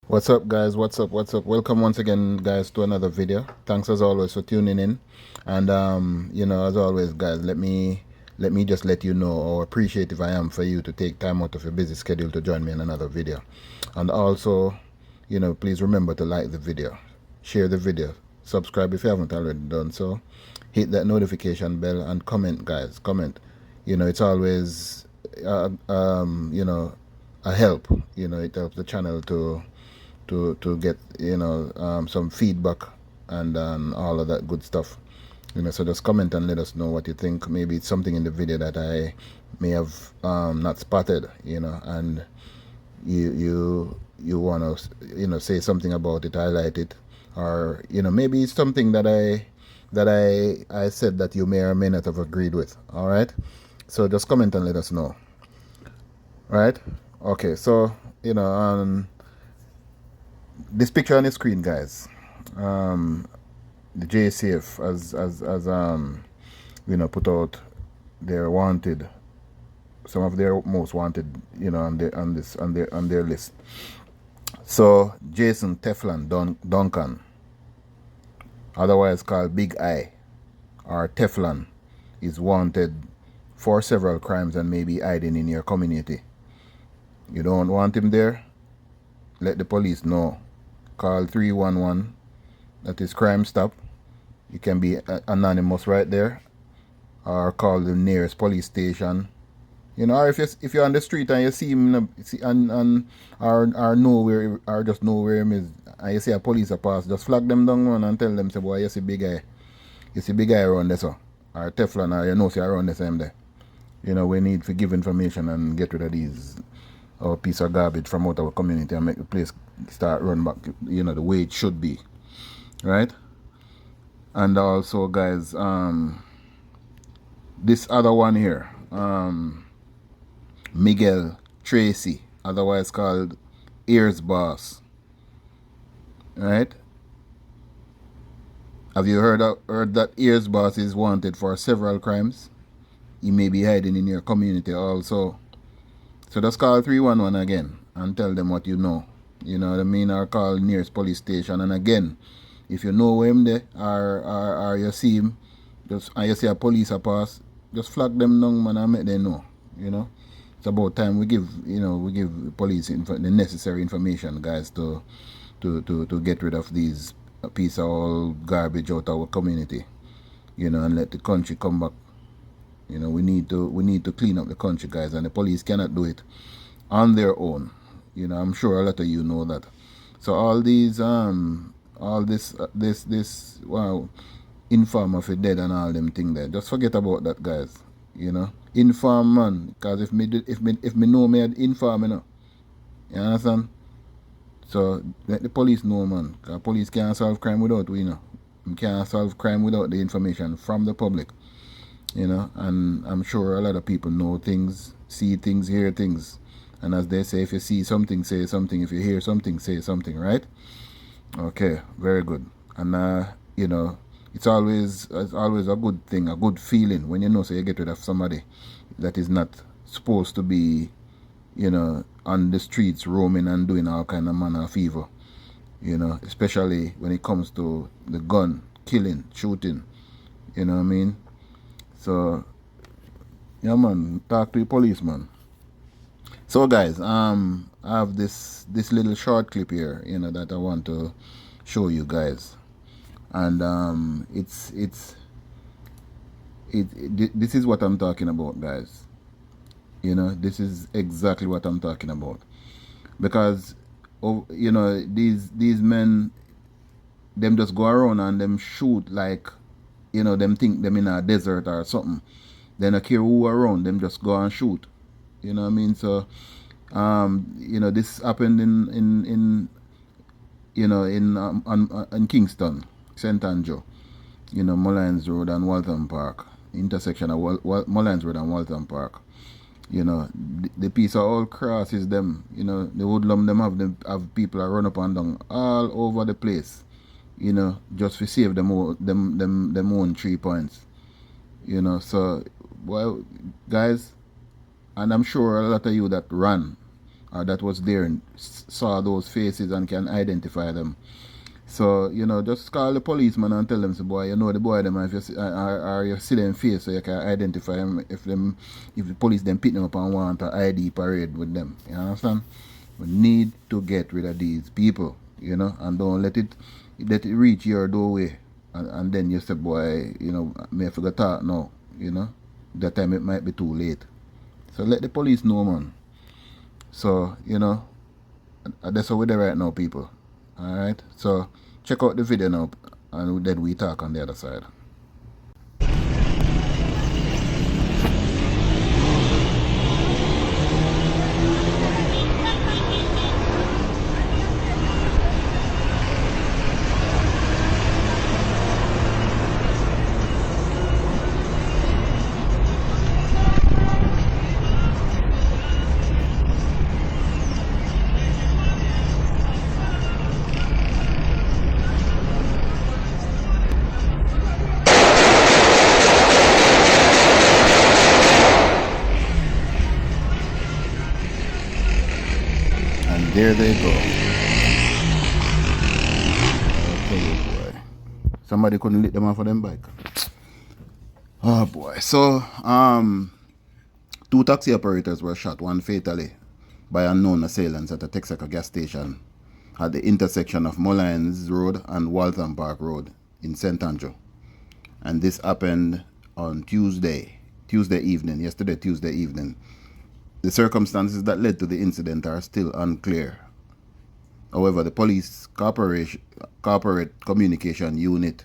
What's up, guys? What's up? Welcome once again, guys, to another video. Thanks as always for tuning in. And as always, guys, let me just let you know how appreciative I am for you to take time out of your busy schedule to join me in another video. And also, please remember to like the video, share the video, subscribe if you haven't already done so, hit that notification bell, and comment, guys. Comment. It's always a help. It helps the channel to get some feedback and all of that good stuff. So just comment and let us know what you think. Maybe it's something in the video that I may have not spotted, and you want to say something about it, highlight it, or maybe it's something that I said that you may or may not have agreed with. All right, so just comment and let us know. Right? Okay, so this picture on the screen, guys. The JCF as put out their wanted, some of their most wanted, on their list. So Jason Teflon Duncan, otherwise called Big I, or Teflon, is wanted for several crimes and may be hiding in your community. You don't want him there? Let the police know. Call 311. That is Crime Stop. You can be anonymous right there, or call the nearest police station. Or if you're on the street and you see him, or know where, or just know where him is, and you see a police a pass, just flag them down, man, and tell them, say, boy, you see big guy around there, so, or Teflon, or say around the same there. We need to give information and get rid of these piece of garbage from out our community and make the place start run back, the way it should be, right? And also, guys, this other one here, Miguel Tracy, otherwise called Ears Boss, right? Have you heard that Ears Boss is wanted for several crimes? He may be hiding in your community also. So just call 311 again and tell them what you know. You know what I mean? Or call nearest police station. And again, if you know him there, or you see him, and you see a police a pass, just flag them down, man, and make them know. It's about time we give police the necessary information, guys, to get rid of these piece of all garbage out of our community, and let the country come back. We need to clean up the country, guys, and the police cannot do it on their own. I'm sure a lot of you know that. So all these all this wow, informer for dead and all them thing there, just forget about that, guys. Inform, man, because if me know me had inform, you understand? So let the police know, man, because police can't solve crime without we know. We can't solve crime without the information from the public. And I'm sure a lot of people know things, see things, hear things. And as they say, if you see something, say something. If you hear something, say something, right? Okay, very good. And it's always a good thing, a good feeling when so you get rid of somebody that is not supposed to be, on the streets roaming and doing all kind of manner of evil. Especially when it comes to the gun, killing, shooting. You know what I mean? So, yeah, man, talk to the policeman. So, guys, I have this little short clip here, that I want to show you guys, and this is what I'm talking about, guys. This is exactly what I'm talking about, because these men, them just go around and them shoot like, them think them in a desert or something. They don't care who around, them just go and shoot. You know what I mean? So, this happened in Kingston, St. Andrew, Mullines Road and Waltham Park, intersection of Mullines Road and Waltham Park. The piece of all crosses them, the hoodlum them have people that run up and down all over the place, just to save them own 3 points. So, well, guys, and I'm sure a lot of you that run, that was there and saw those faces and can identify them. So, just call the policeman and tell them, so boy, you know the boy them, if you see, or you see them face, so you can identify them. If the police them pick them up and want an ID parade with them, you understand? We need to get rid of these people, and don't let it reach your doorway, and then you say, boy, may I forget talk now, that time it might be too late. So let the police know, man. So, that's how we're there right now, people. Alright, so check out the video now, and then we talk on the other side. And there they go. Okay, boy. Somebody couldn't let them off of them bike. Oh boy. So, 2 taxi operators were shot, one fatally, by unknown assailants at a Texaco gas station at the intersection of Mullines Road and Waltham Park Road in St. Andrew. And this happened on Tuesday evening, yesterday Tuesday evening. The circumstances that led to the incident are still unclear. However, the police corporate communication unit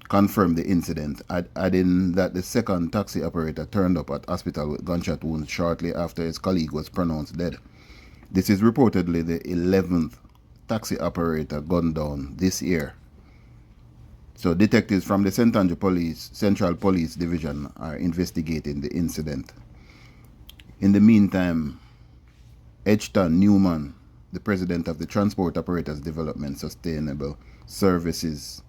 confirmed the incident, adding that the second taxi operator turned up at hospital with gunshot wounds shortly after his colleague was pronounced dead. This is reportedly the 11th taxi operator gunned down this year. So detectives from the St. Andrew Central Police Division are investigating the incident. In the meantime, Edgton Newman, the president of the Transport Operators Development Sustainable Services,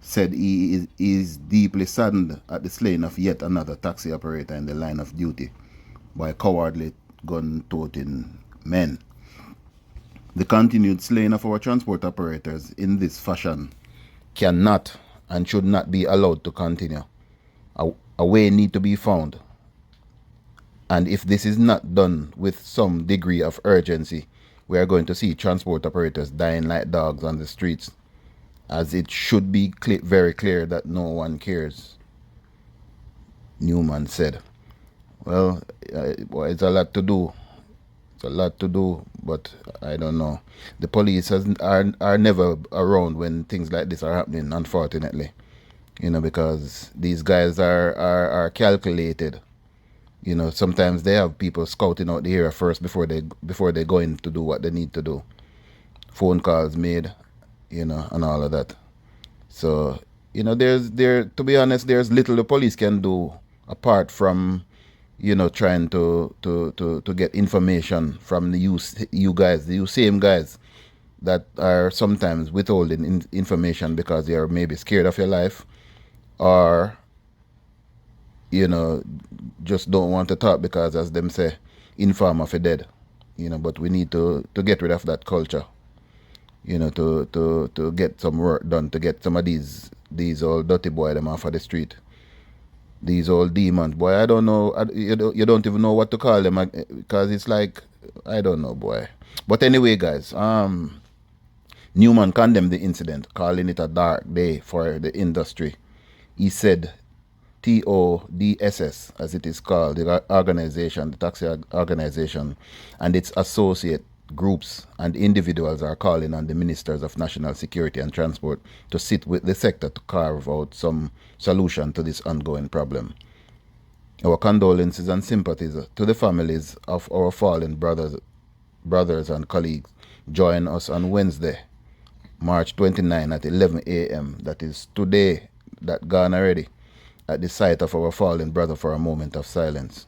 said he is deeply saddened at the slaying of yet another taxi operator in the line of duty by cowardly gun-toting men. The continued slaying of our transport operators in this fashion cannot and should not be allowed to continue. A way need to be found. And if this is not done with some degree of urgency, we are going to see transport operators dying like dogs on the streets, as it should be very clear that no one cares, Newman said. Well, it's a lot to do. It's a lot to do, but I don't know. The police are never around when things like this are happening, unfortunately. Because these guys are calculated. Sometimes they have people scouting out the area first before they go in to do what they need to do. Phone calls made, and all of that. So, to be honest, there's little the police can do apart from, trying to get information from you guys, the same guys that are sometimes withholding information because they are maybe scared of your life, or just don't want to talk because, as them say, informer for dead. But we need to get rid of that culture. To get some work done, to get some of these old dirty boy them off of the street. These old demons, boy. I don't know. You don't even know what to call them, because it's like, I don't know, boy. But anyway, guys, Newman condemned the incident, calling it a dark day for the industry. He said TODSS, as it is called, the organization, the taxi organization, and its associate groups and individuals are calling on the ministers of national security and transport to sit with the sector to carve out some solution to this ongoing problem. Our condolences and sympathies to the families of our fallen brothers and colleagues. Join us on Wednesday, March 29 at 11 a.m. That is today, that gone already, at the site of our fallen brother for a moment of silence.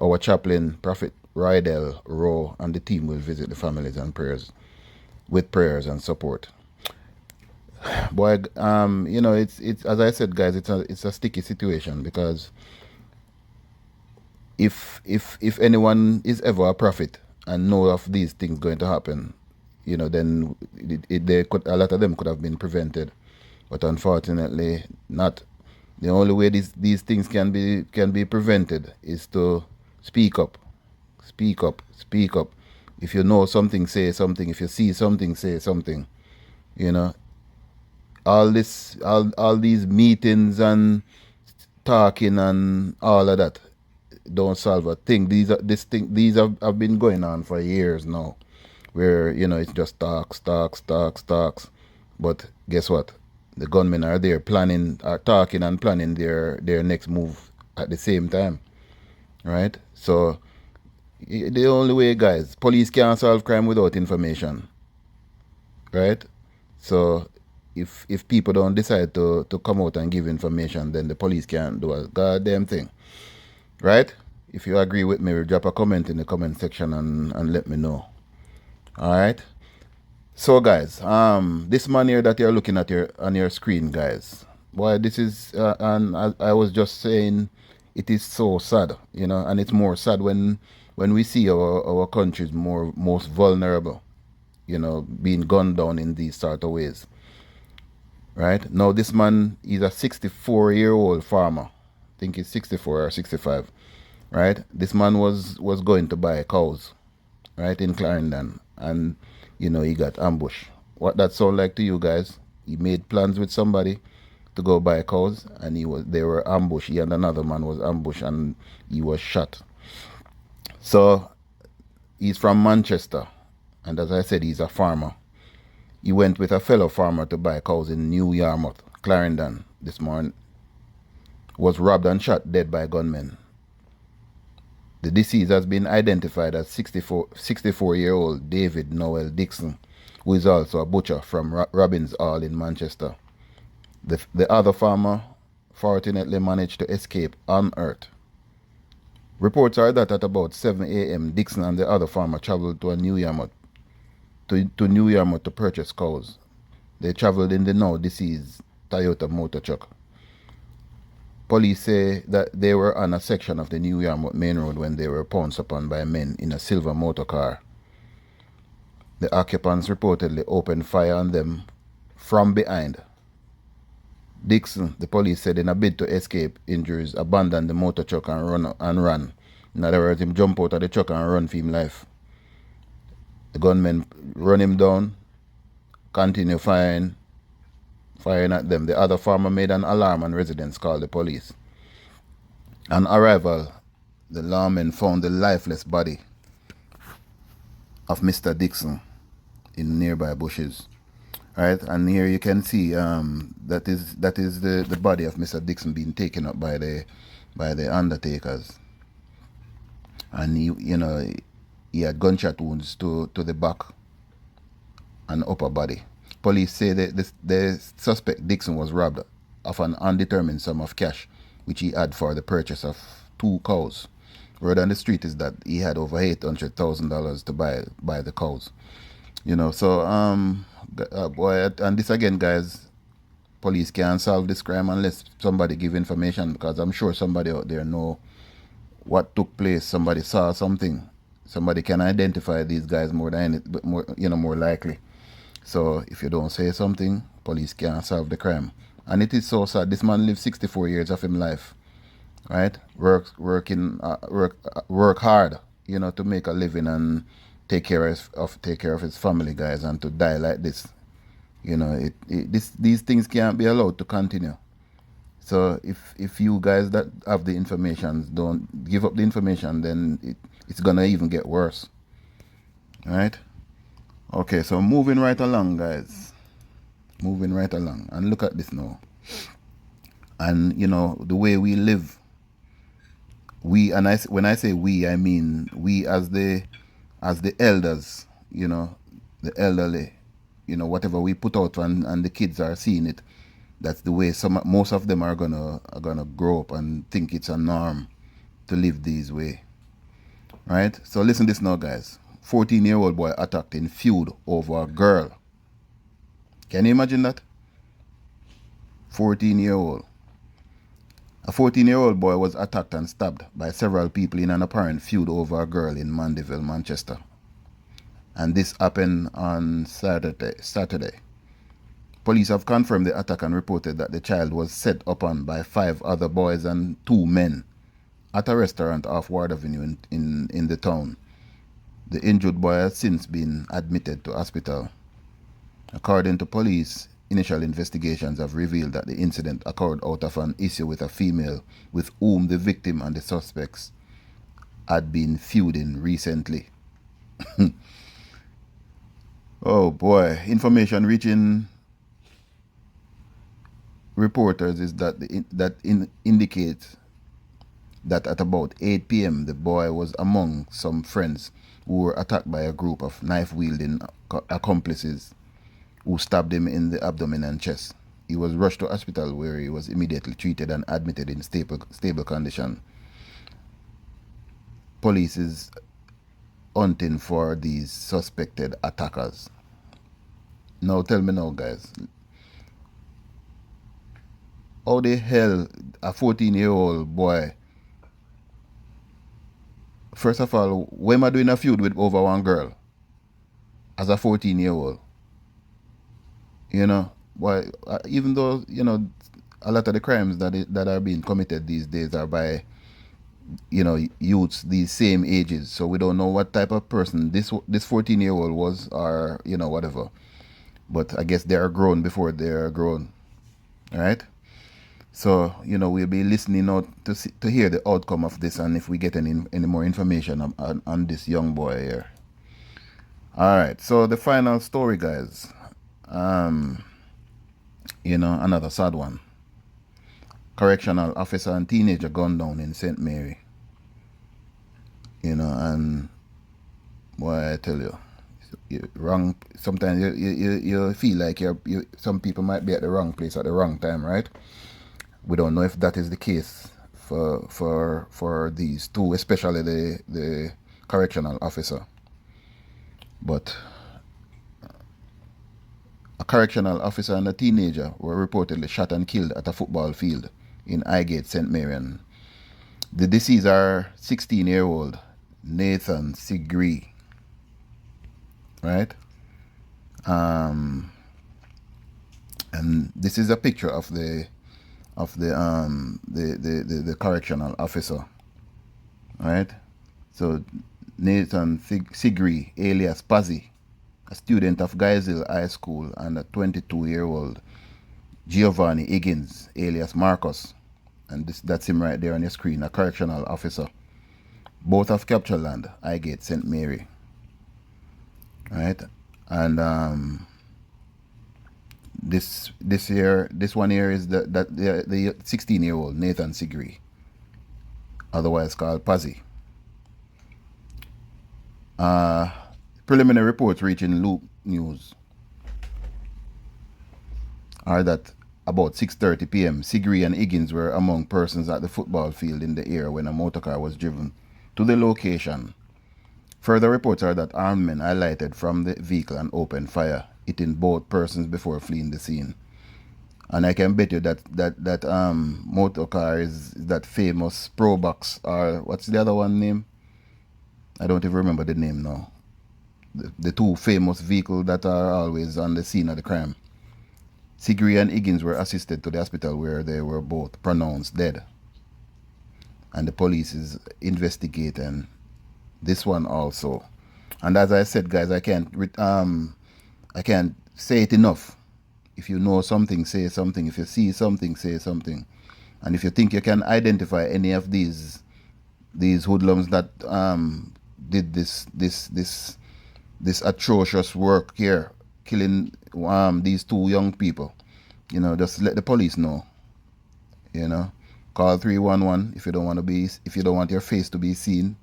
Our chaplain, Prophet Rydell Rowe, and the team will visit the families and with prayers and support. Boy, it's as I said, guys, it's a sticky situation, because if anyone is ever a prophet and know of these things going to happen, then they could, a lot of them could have been prevented, but unfortunately not. The only way these things can be prevented is to speak up, speak up, speak up. If you know something, say something. If you see something, say something. You know, all these meetings and talking and all of that don't solve a thing. These have been going on for years now, where it's just talks, talks, talks, talks. But guess what? The gunmen are there planning, are talking and planning their next move at the same time, right? So the only way, guys, police can't solve crime without information, right? So if people don't decide to come out and give information, then the police can't do a goddamn thing, right? If you agree with me, drop a comment in the comment section and let me know. All right. So guys, this man here that you're looking at on your screen, guys. Boy, this is and I was just saying, it is so sad, and it's more sad when we see our country's most vulnerable, being gunned down in these sort of ways. Right? Now this man is a 64-year-old farmer. I think he's 64 or 65. Right? This man was going to buy cows, right, in Clarendon, and he got ambushed. What that sound like to you guys? He made plans with somebody to go buy cows, and they were ambushed. He and another man was ambushed, and he was shot. So he's from Manchester, and as I said, he's a farmer. He went with a fellow farmer to buy cows in New Yarmouth, Clarendon, this morning. Was robbed and shot dead by gunmen. The deceased has been identified as 64-year-old David Noel Dixon, who is also a butcher from Robbins Hall in Manchester. The other farmer fortunately managed to escape unhurt. Reports are that at about 7 a.m., Dixon and the other farmer traveled to New Yarmouth to purchase cows. They traveled in the now deceased Toyota motor truck. Police say that they were on a section of the New Yarmouth main road when they were pounced upon by men in a silver motor car. The occupants reportedly opened fire on them from behind. Dixon, the police said, in a bid to escape injuries, abandoned the motor truck and ran. In other words, him jump out of the truck and run for his life. The gunmen run him down, continue firing at them. The other farmer made an alarm and residents called the police. On arrival, the lawmen found the lifeless body of Mr. Dixon in nearby bushes. Right, and here you can see that is the body of Mr. Dixon being taken up by the undertakers, and he had gunshot wounds to the back and upper body. Police say that the suspect Dixon was robbed of an undetermined sum of cash, which he had for the purchase of 2 cows. Word on the street is that he had over $800,000 to buy the cows. So boy, and this again, guys, police can't solve this crime unless somebody give information, because I'm sure somebody out there know what took place. Somebody saw something. Somebody can identify these guys more likely. So if you don't say something, police can't solve the crime. And it is so sad. This man lived 64 years of his life, right? Work hard, to make a living and take care of his family, guys, and to die like this. These things can't be allowed to continue. So if you guys that have the information don't give up the information, then it's gonna even get worse. All right. Okay, so moving right along, guys. Moving right along, and look at this now. And the way we live. When I say we, I mean we as the elders. The elderly. Whatever we put out and the kids are seeing it. That's the way most of them are gonna grow up and think it's a norm to live this way. Right? So listen this now, guys. 14-year-old boy attacked in feud over a girl. Can you imagine that? 14-year-old. A 14-year-old boy was attacked and stabbed by several people in an apparent feud over a girl in Mandeville, Manchester. And this happened on Saturday. Police have confirmed the attack and reported that the child was set upon by 5 other boys and 2 men at a restaurant off Ward Avenue in the town. The injured boy has since been admitted to hospital. According to police, initial investigations have revealed that the incident occurred out of an issue with a female with whom the victim and the suspects had been feuding recently. Oh boy, information reaching reporters is that indicates that at about 8 p.m. the boy was among some friends who were attacked by a group of knife-wielding accomplices who stabbed him in the abdomen and chest. He was rushed to hospital where he was immediately treated and admitted in stable condition. Police is hunting for these suspected attackers. Now tell me now, guys, how the hell a 14-year-old boy, first of all, why am I doing a feud with over one girl as a 14-year-old? You know, why? Even though, you know, a lot of the crimes that are being committed these days are by, you know, youths these same ages. So we don't know what type of person this 14-year-old was, or, you know, whatever. But I guess they are grown before they are grown. All right? So, you know, we'll be listening out to hear the outcome of this, and if we get any more information on this young boy here. All right, so the final story, guys. You know, another sad one. Correctional officer and teenager gunned down in St. Mary. You know, and boy, I tell you, you're wrong. Sometimes you feel like some people might be at the wrong place at the wrong time, right? We don't know if that is the case for these two, especially the correctional officer. But a correctional officer and a teenager were reportedly shot and killed at a football field in Highgate, St. Marian. The deceased are 16-year-old Nathan Sigree, right? And this is a picture of the correctional officer, right? So Nathan Sigree, alias Pazzi, a student of Guysville High School, and a 22-year-old Giovanni Higgins, alias Marcus, and that's him right there on your screen, a correctional officer. Both of Capture Land, Highgate, St. Mary, right? And this one here is the 16-year-old Nathan Sigree, otherwise called Pazzi. Preliminary reports reaching Loop News are that about 6:30 p.m. Sigree and Higgins were among persons at the football field in the area when a motorcar was driven to the location. Further reports are that armed men alighted from the vehicle and opened fire, hitting both persons before fleeing the scene. And I can bet you that motorcar is that famous Probox, or what's the other one name? I don't even remember the name now. The two famous vehicles that are always on the scene of the crime. Sigree and Higgins were assisted to the hospital where they were both pronounced dead. And the police is investigating this one also. And as I said, guys, I can't say it enough. If you know something, say something. If you see something, say something. And if you think you can identify any of these hoodlums that did this atrocious work here, killing these two young people, you know, just let the police know. You know, call 311 if you don't want your face to be seen,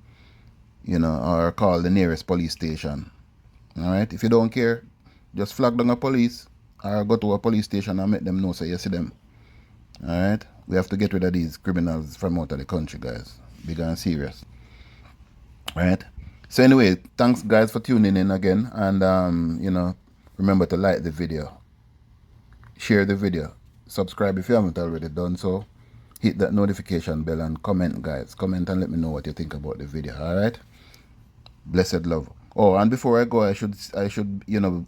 you know, or call the nearest police station. All right, if you don't care, just flag down a police or go to a police station and make them know so you see them. All right, we have to get rid of these criminals from out of the country, guys. Big and serious. All right. So anyway, thanks guys for tuning in again, and you know, remember to like the video, share the video, subscribe if you haven't already done so, hit that notification bell and comment, guys. Comment and let me know what you think about the video. All right. Blessed love. Oh, and before I go, I should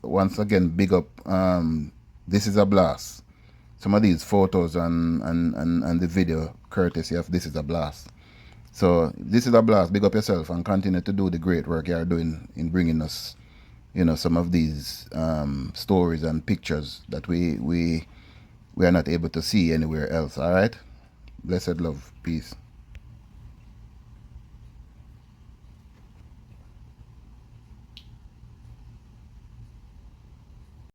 once again big up. This is a blast. Some of these photos and the video courtesy of This is a Blast. So this is a blast. Big up yourself and continue to do the great work you are doing in bringing us, some of these stories and pictures that we are not able to see anywhere else. All right. Blessed love. Peace.